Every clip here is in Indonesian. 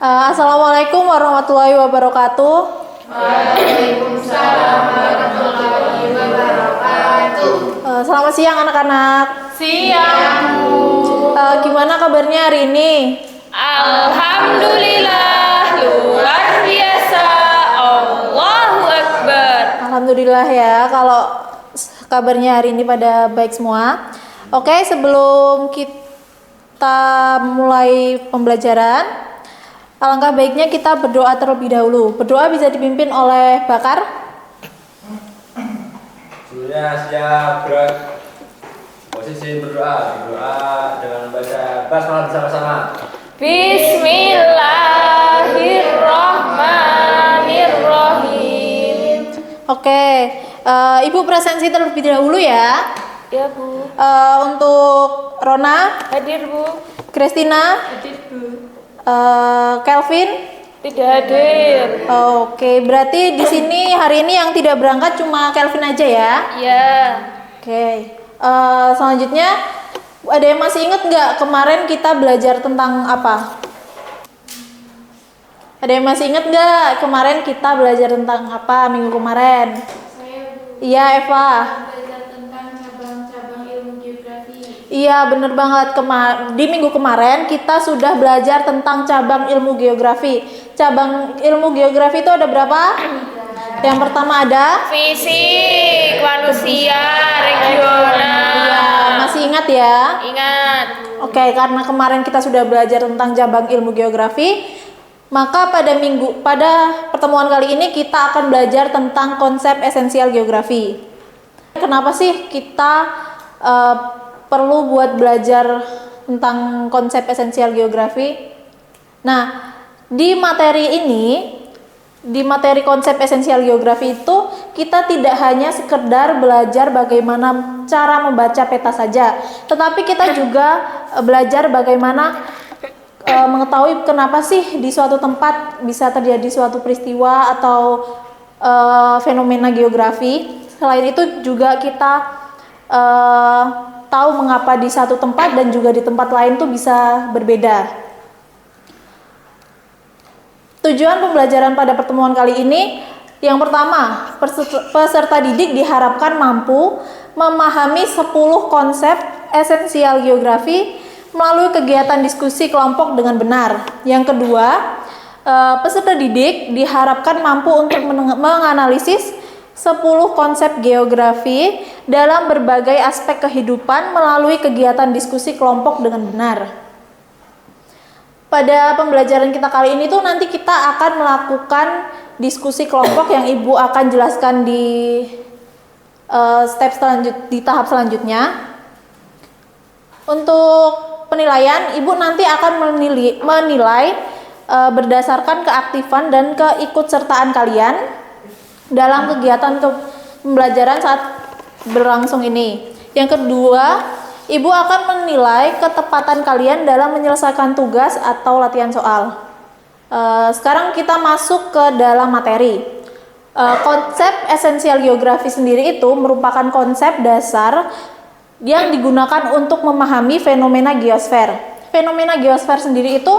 Assalamualaikum warahmatullahi wabarakatuh. Waalaikumsalam warahmatullahi wabarakatuh. Selamat siang anak-anak. Siang, Bu. Gimana kabarnya hari ini? Alhamdulillah, luar biasa. Allahu Akbar. Alhamdulillah ya kalau kabarnya hari ini pada baik semua. Oke, sebelum kita mulai pembelajaran, alangkah baiknya kita berdoa terlebih dahulu. Berdoa bisa dipimpin oleh Bakar. Sudah siap, gerak. Posisi berdoa dengan membaca basmalah bersama-sama. Bismillahirrahmanirrahim. Oke, Ibu presensi terlebih dahulu ya. Ya, Bu. Untuk Rona, Hadir, Bu. Christina, Hadir, Bu. Kelvin. Tidak hadir. Oke, berarti di sini hari ini yang tidak berangkat cuma Kelvin aja ya. Ya. Oke, selanjutnya ada yang masih ingat nggak kemarin kita belajar tentang apa? Ada yang masih ingat nggak kemarin kita belajar tentang apa minggu kemarin? Saya, Bu. Iya, Eva. Belajar tentang cabang-cabang ilmu geografi. Iya, bener banget. Di minggu kemarin kita sudah belajar tentang cabang ilmu geografi. Cabang ilmu geografi itu ada berapa? Yang pertama ada? Fisik, manusia, regional. Iya, masih ingat ya? Ingat. Oke, karena kemarin kita sudah belajar tentang cabang ilmu geografi, maka pada pertemuan kali ini kita akan belajar tentang konsep esensial geografi. Kenapa sih kita perlu buat belajar tentang konsep esensial geografi? Nah, di materi konsep esensial geografi itu kita tidak hanya sekedar belajar bagaimana cara membaca peta saja, tetapi kita juga belajar bagaimana mengetahui kenapa sih di suatu tempat bisa terjadi suatu peristiwa atau fenomena geografi. Selain itu juga kita tahu mengapa di satu tempat dan juga di tempat lain tuh bisa berbeda. Tujuan pembelajaran pada pertemuan kali ini, yang pertama, peserta didik diharapkan mampu memahami 10 konsep esensial geografi melalui kegiatan diskusi kelompok dengan benar. Yang kedua, peserta didik diharapkan mampu untuk menganalisis 10 konsep geografi dalam berbagai aspek kehidupan melalui kegiatan diskusi kelompok dengan benar. Pada pembelajaran kita kali ini tuh nanti kita akan melakukan diskusi kelompok yang Ibu akan jelaskan di tahap selanjutnya. Untuk penilaian, Ibu nanti akan menilai berdasarkan keaktifan dan keikutsertaan kalian dalam kegiatan pembelajaran saat berlangsung ini. Yang kedua, Ibu akan menilai ketepatan kalian dalam menyelesaikan tugas atau latihan soal. Sekarang kita masuk ke dalam materi. Konsep esensial geografi sendiri itu merupakan konsep dasar yang digunakan untuk memahami fenomena geosfer. Fenomena geosfer sendiri itu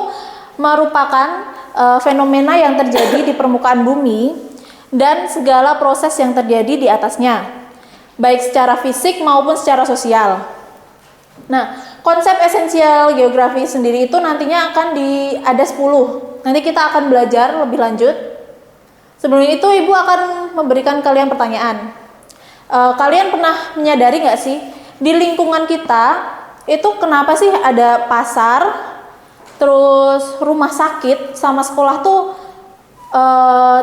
merupakan fenomena yang terjadi di permukaan bumi dan segala proses yang terjadi di atasnya, baik secara fisik maupun secara sosial. Nah, konsep esensial geografi sendiri itu nantinya akan ada 10. Nanti kita akan belajar lebih lanjut. Sebelum itu, Ibu akan memberikan kalian pertanyaan. Kalian pernah menyadari nggak sih, di lingkungan kita itu kenapa sih ada pasar, terus rumah sakit, sama sekolah tuh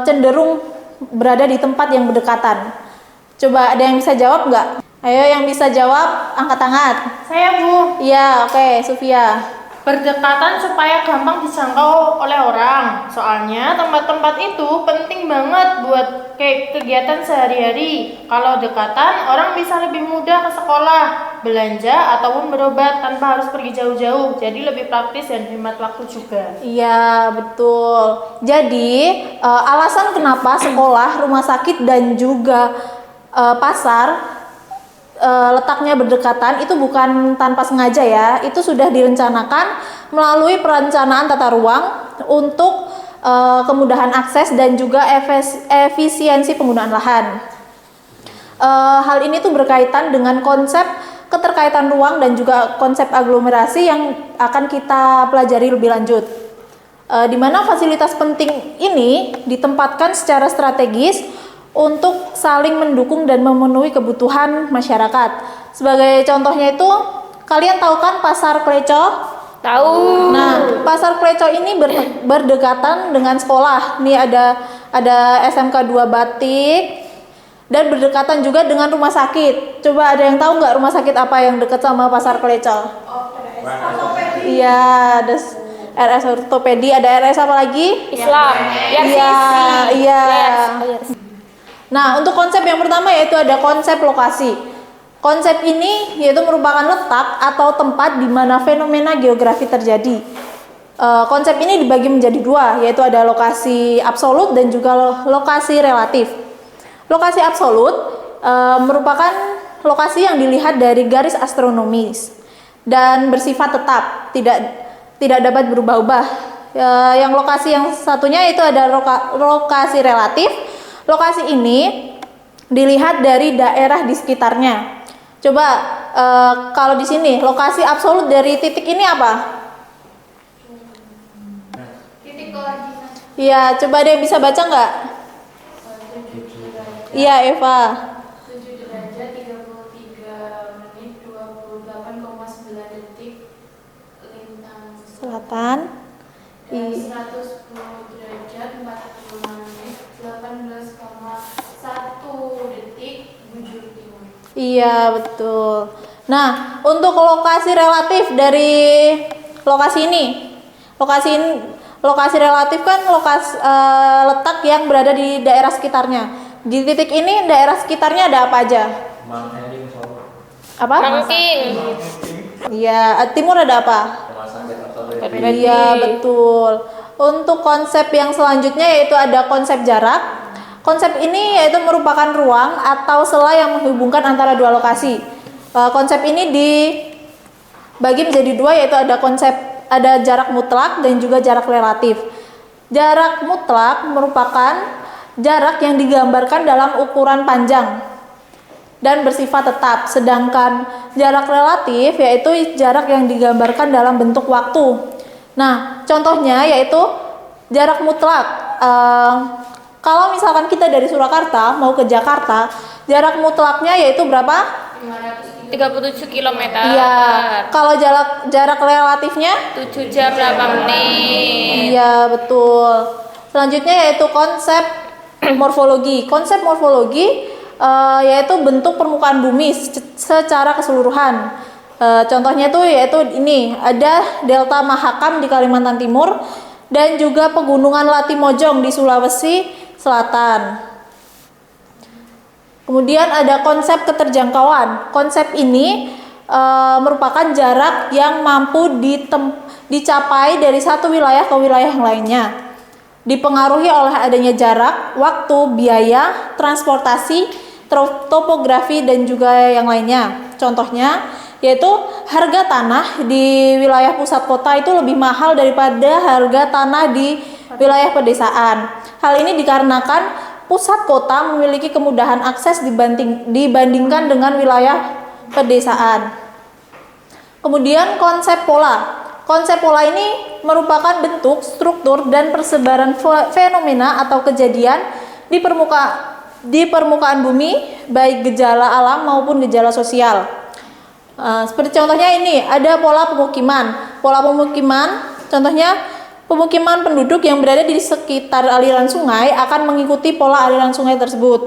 cenderung berada di tempat yang berdekatan? Coba ada yang bisa jawab nggak? Ayo yang bisa jawab, angkat tangan. Saya, Bu. Iya, oke, Sofia. Berdekatan supaya gampang dijangkau oleh orang. Soalnya tempat-tempat itu penting banget buat kegiatan sehari-hari. Kalau dekatan, orang bisa lebih mudah ke sekolah, belanja, ataupun berobat tanpa harus pergi jauh-jauh. Jadi lebih praktis dan hemat waktu juga. Iya, betul. Jadi, alasan kenapa sekolah, rumah sakit, dan juga pasar letaknya berdekatan itu bukan tanpa sengaja ya, itu sudah direncanakan melalui perencanaan tata ruang untuk kemudahan akses dan juga efisiensi penggunaan lahan. Hal ini tuh berkaitan dengan konsep keterkaitan ruang dan juga konsep aglomerasi yang akan kita pelajari lebih lanjut. Di mana fasilitas penting ini ditempatkan secara strategis untuk saling mendukung dan memenuhi kebutuhan masyarakat. Sebagai contohnya itu, kalian tahu kan Pasar Kleco? Tahu. Nah, Pasar Kleco ini berdekatan dengan sekolah. Nih ada SMK 2 Batik dan berdekatan juga dengan rumah sakit. Coba ada yang tahu nggak rumah sakit apa yang dekat sama Pasar Kleco? Iya, ada RS Ortopedi, ada RS apa lagi? Islam. Iya. Nah, untuk konsep yang pertama yaitu ada konsep lokasi. Konsep ini yaitu merupakan letak atau tempat di mana fenomena geografi terjadi. Konsep ini dibagi menjadi dua, yaitu ada lokasi absolut dan juga lokasi relatif. Lokasi absolut merupakan lokasi yang dilihat dari garis astronomis dan bersifat tetap, tidak dapat berubah-ubah. Yang lokasi yang satunya itu ada lokasi relatif. Lokasi ini dilihat dari daerah di sekitarnya. Coba kalau di sini lokasi absolut dari titik ini apa? Titik koordinat. Iya, coba dia bisa baca nggak? Iya, Eva. 7 derajat 33 menit 28,9 detik lintang Selatan. dan 110 derajat 45 menit 18,1 detik bujur timur. Iya, betul. Nah, untuk lokasi relatif dari lokasi ini. Lokasi relatif kan letak yang berada di daerah sekitarnya. Di titik ini daerah sekitarnya ada apa aja? Apa? Mungkin. Iya, timur ada apa? Iya, betul. Untuk konsep yang selanjutnya yaitu ada konsep jarak. Konsep ini yaitu merupakan ruang atau sela yang menghubungkan antara dua lokasi. Konsep ini dibagi menjadi dua, yaitu ada jarak mutlak dan juga jarak relatif. Jarak mutlak merupakan jarak yang digambarkan dalam ukuran panjang dan bersifat tetap, sedangkan jarak relatif yaitu jarak yang digambarkan dalam bentuk waktu. Nah, contohnya yaitu jarak mutlak. Kalau misalkan kita dari Surakarta mau ke Jakarta, jarak mutlaknya yaitu berapa? 37 km. Iya. Kalau jarak relatifnya? 7 jam 8 menit. Iya, betul. Selanjutnya yaitu konsep morfologi. Konsep morfologi yaitu bentuk permukaan bumi secara keseluruhan. Contohnya tuh yaitu ini, ada Delta Mahakam di Kalimantan Timur dan juga Pegunungan Latimojong di Sulawesi Selatan. Kemudian ada konsep keterjangkauan. Konsep ini merupakan jarak yang mampu dicapai dari satu wilayah ke wilayah yang lainnya. Dipengaruhi oleh adanya jarak, waktu, biaya, transportasi, topografi dan juga yang lainnya. Contohnya yaitu harga tanah di wilayah pusat kota itu lebih mahal daripada harga tanah di wilayah pedesaan. Hal ini dikarenakan pusat kota memiliki kemudahan akses dibandingkan dengan wilayah pedesaan. Kemudian konsep pola. Konsep pola ini merupakan bentuk, struktur, dan persebaran fenomena atau kejadian di permukaan bumi, baik gejala alam maupun gejala sosial. Seperti contohnya ini, ada pola pemukiman. Pola pemukiman, contohnya pemukiman penduduk yang berada di sekitar aliran sungai akan mengikuti pola aliran sungai tersebut.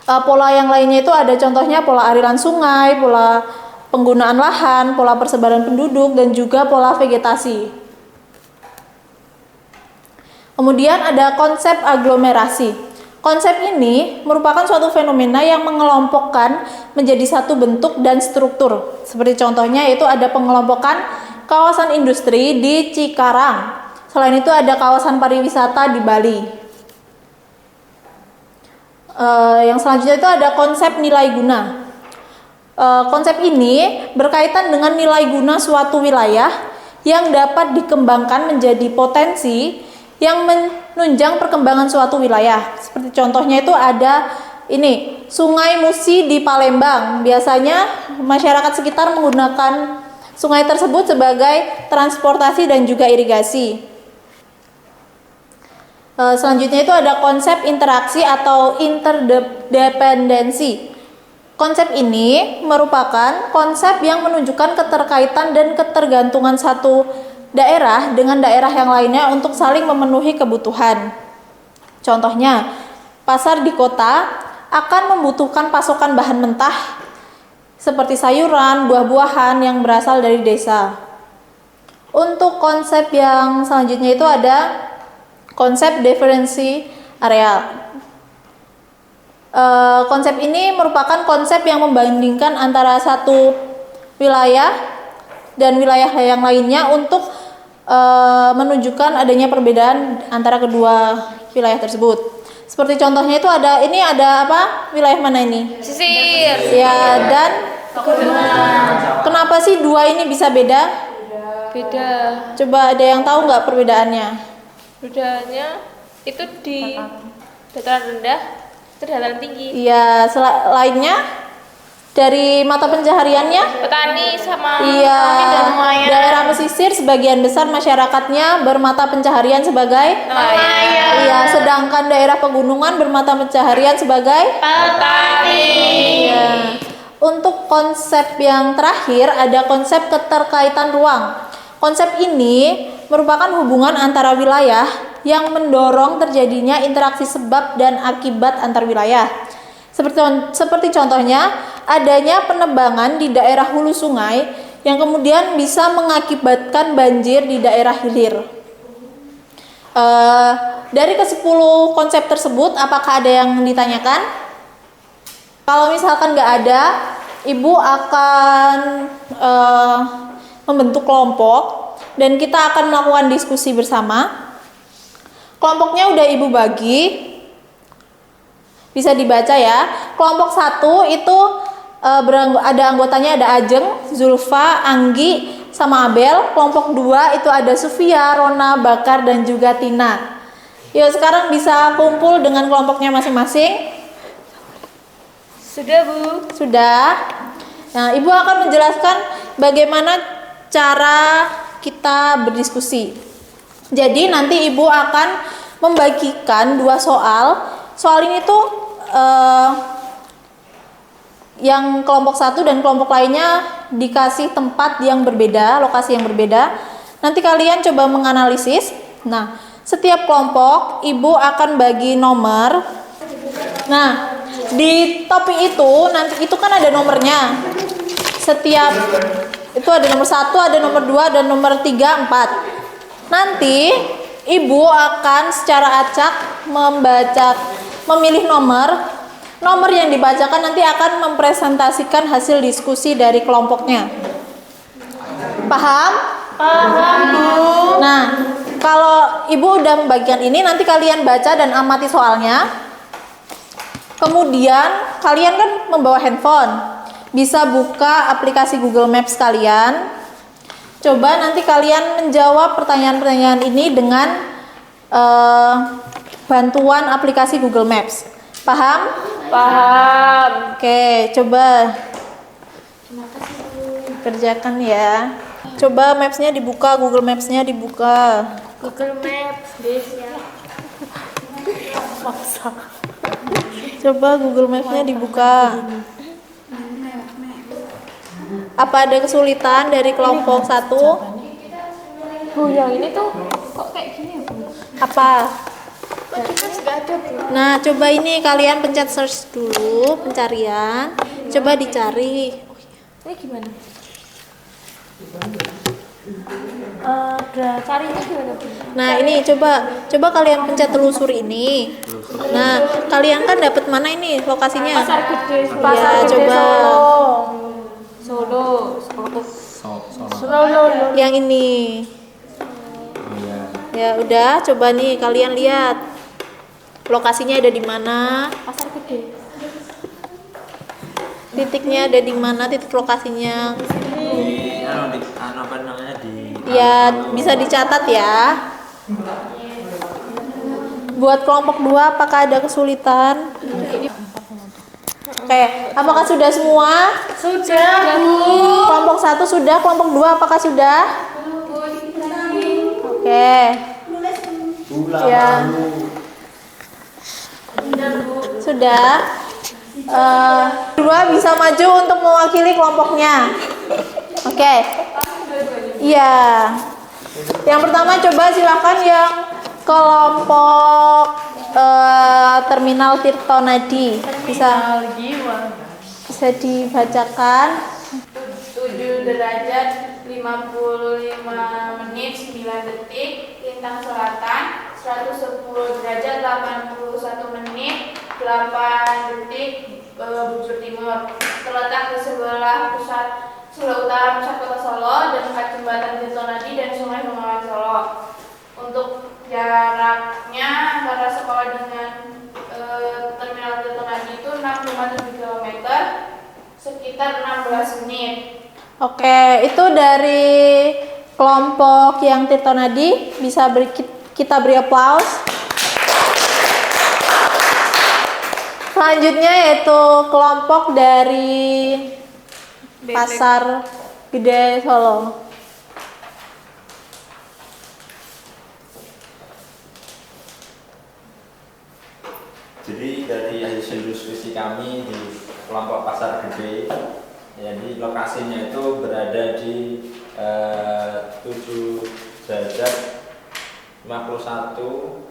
Pola yang lainnya itu ada contohnya pola aliran sungai, pola penggunaan lahan, pola persebaran penduduk, dan juga pola vegetasi. Kemudian ada konsep aglomerasi. Konsep ini merupakan suatu fenomena yang mengelompokkan menjadi satu bentuk dan struktur. Seperti contohnya yaitu ada pengelompokan kawasan industri di Cikarang. Selain itu ada kawasan pariwisata di Bali. Yang selanjutnya itu ada konsep nilai guna. Konsep ini berkaitan dengan nilai guna suatu wilayah yang dapat dikembangkan menjadi potensi yang menunjang perkembangan suatu wilayah. Seperti contohnya itu ada ini, Sungai Musi di Palembang. Biasanya masyarakat sekitar menggunakan sungai tersebut sebagai transportasi dan juga irigasi. Selanjutnya itu ada konsep interaksi atau interdependensi. Konsep ini merupakan konsep yang menunjukkan keterkaitan dan ketergantungan satu daerah dengan daerah yang lainnya untuk saling memenuhi kebutuhan. Contohnya, pasar di kota akan membutuhkan pasokan bahan mentah seperti sayuran, buah-buahan yang berasal dari desa. Untuk konsep yang selanjutnya itu ada konsep diferensi areal. Konsep ini merupakan konsep yang membandingkan antara satu wilayah dan wilayah yang lainnya untuk menunjukkan adanya perbedaan antara kedua wilayah tersebut. Seperti contohnya itu ada apa? Wilayah mana ini? Sisir. Ya, dan kenapa sih dua ini bisa beda? Beda. Coba ada yang tahu nggak perbedaannya? Bedanya itu di dataran rendah, itu dataran tinggi. Iya, lainnya dari mata pencahariannya? Petani sama Iya, dan nelayan. daerah pesisir sebagian besar masyarakatnya bermata pencaharian sebagai nelayan. Iya, sedangkan daerah pegunungan bermata pencaharian sebagai Petani. Iya. Untuk konsep yang terakhir ada konsep keterkaitan ruang. Konsep ini merupakan hubungan antara wilayah yang mendorong terjadinya interaksi sebab dan akibat antar wilayah. Seperti contohnya adanya penebangan di daerah hulu sungai yang kemudian bisa mengakibatkan banjir di daerah hilir. Dari ke-10 konsep tersebut, apakah ada yang ditanyakan? Kalau misalkan nggak ada, Ibu akan membentuk kelompok dan kita akan melakukan diskusi bersama. Kelompoknya udah Ibu bagi, bisa dibaca ya. Kelompok 1 itu ada anggotanya, ada Ajeng, Zulfa, Anggi, sama Abel. Kelompok 2 itu ada Sufia, Rona, Bakar, dan juga Tina. Yuk sekarang bisa kumpul dengan kelompoknya masing-masing. Sudah, Bu. Sudah. Nah, Ibu akan menjelaskan bagaimana cara kita berdiskusi. Jadi nanti Ibu akan membagikan 2 soal. Soal ini tuh yang kelompok 1 dan kelompok lainnya dikasih tempat yang berbeda, lokasi yang berbeda. Nanti kalian coba menganalisis. Nah, setiap kelompok Ibu akan bagi nomor. Nah, di topi itu nanti itu kan ada nomornya. Setiap itu ada nomor 1, ada nomor 2, dan nomor 3, 4. Nanti Ibu akan secara acak memilih nomor yang dibacakan nanti akan mempresentasikan hasil diskusi dari kelompoknya. Paham? Paham, Bu. Nah, kalau Ibu udah membagikan ini, nanti kalian baca dan amati soalnya. Kemudian kalian kan membawa handphone, bisa buka aplikasi Google Maps kalian. Coba nanti kalian menjawab pertanyaan-pertanyaan ini dengan bantuan aplikasi Google Maps. Paham? Paham. Oke, coba kerjakan ya. Coba Maps-nya dibuka, Google Maps-nya dibuka. Google Maps, ya. Coba Google Maps-nya dibuka. Apa ada kesulitan dari kelompok 1? Bu, yang ini tuh kok kayak gini ya, Bu? Apa? Kok kita nggak ada, Bu? Nah, coba ini kalian pencet search dulu, pencarian. Coba dicari. Ini gimana? Carinya gimana, Bu? Nah, ini coba kalian pencet telusuri ini. Nah, kalian kan dapat mana ini lokasinya? Pasar Gede, Ya, coba Solo. yang ini. Ya, udah, coba nih kalian lihat. Lokasinya ada di mana? Pasar Gede. Titiknya ada di mana? Titik lokasinya. Di apa namanya di Ya, bisa dicatat ya. Buat kelompok 2 apakah ada kesulitan? Oke, apakah sudah semua? Sudah, Bu. Kelompok 1 sudah, kelompok 2 apakah sudah? Oke. Ya. Sudah. Dua bisa maju untuk mewakili kelompoknya. Oke. Iya. Yang pertama coba silakan yang kelompok terminal Tirtonadi. Bisa dibacakan. 7 derajat 55 menit 9 detik lintang selatan, 110 derajat 81 menit 8 detik bujur timur, terletak di sebelah utara pusat kota Solo dan dekat jembatan Tirtonadi dan Sungai Bengawan Solo. Untuk jaraknya antara sekolah dengan terminal Tirtonadi itu 6,7 km, sekitar 16 menit. Oke, itu dari kelompok yang Tirtonadi. Bisa kita beri aplaus. Selanjutnya yaitu kelompok dari Pasar Gede Solo. Jadi dari hasil diskusi kami di kelompok Pasar Gede, jadi lokasinya itu berada di 7 derajat 51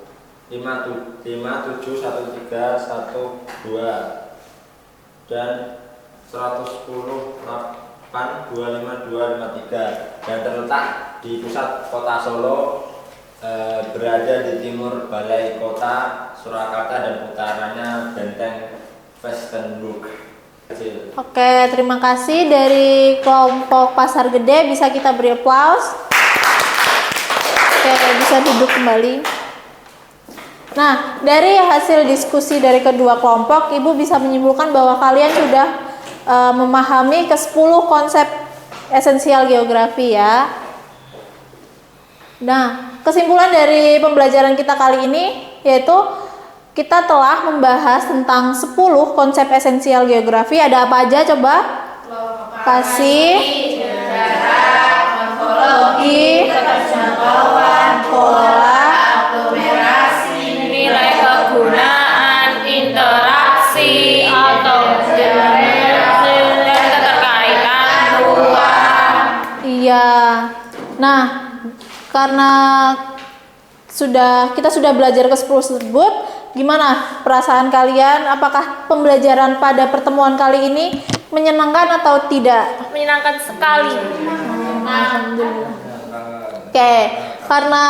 57 13 12 dan 110 8 252 53 dan terletak di pusat kota Solo, berada di timur balai kota Surakarta dan utaranya benteng Westenburg. Oke, terima kasih dari kelompok Pasar Gede. Bisa kita beri aplaus. Oke, bisa duduk kembali. Nah, dari hasil diskusi dari kedua kelompok, Ibu bisa menyimpulkan bahwa kalian sudah memahami ke-10 konsep esensial geografi ya. Nah, kesimpulan dari pembelajaran kita kali ini yaitu kita telah membahas tentang 10 konsep esensial geografi. Ada apa aja coba? Lokasi, morfologi, keterjangkauan, pola, Aglomerasi, nilai kegunaan, interaksi atau dan keterkaitan ruang. Iya. Nah, karena kita sudah belajar ke-10 tersebut, gimana perasaan kalian? Apakah pembelajaran pada pertemuan kali ini menyenangkan atau tidak? Menyenangkan sekali. Alhamdulillah. Oke, karena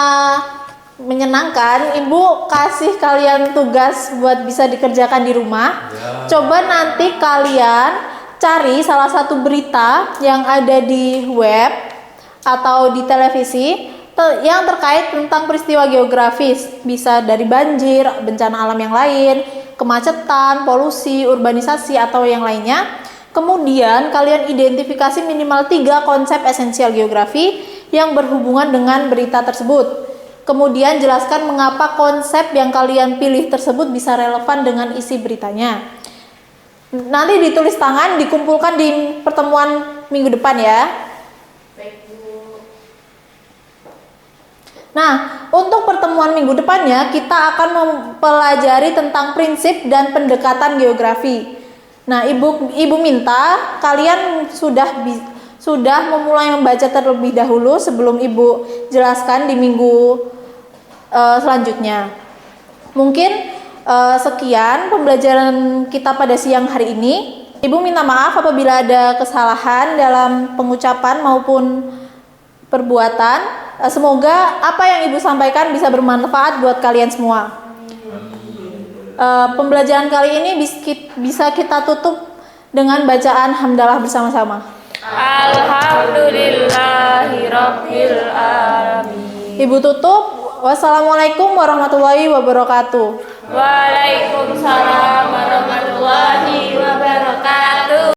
menyenangkan, Ibu kasih kalian tugas buat bisa dikerjakan di rumah. Coba nanti kalian cari salah satu berita yang ada di web atau di televisi yang terkait tentang peristiwa geografis, bisa dari banjir, bencana alam yang lain, kemacetan, polusi, urbanisasi atau yang lainnya. Kemudian kalian identifikasi minimal 3 konsep esensial geografi yang berhubungan dengan berita tersebut. Kemudian jelaskan mengapa konsep yang kalian pilih tersebut bisa relevan dengan isi beritanya. Nanti ditulis tangan, dikumpulkan di pertemuan minggu depan ya. Nah, untuk pertemuan minggu depannya kita akan mempelajari tentang prinsip dan pendekatan geografi. Nah, Ibu minta kalian sudah memulai membaca terlebih dahulu sebelum Ibu jelaskan di minggu selanjutnya. Mungkin sekian pembelajaran kita pada siang hari ini. Ibu minta maaf apabila ada kesalahan dalam pengucapan maupun perbuatan. Semoga apa yang Ibu sampaikan bisa bermanfaat buat kalian semua. Pembelajaran kali ini bisa kita tutup dengan bacaan hamdalah bersama-sama. Alhamdulillahirabbil alamin. Ibu tutup. Wassalamualaikum warahmatullahi wabarakatuh. Waalaikumsalam warahmatullahi wabarakatuh.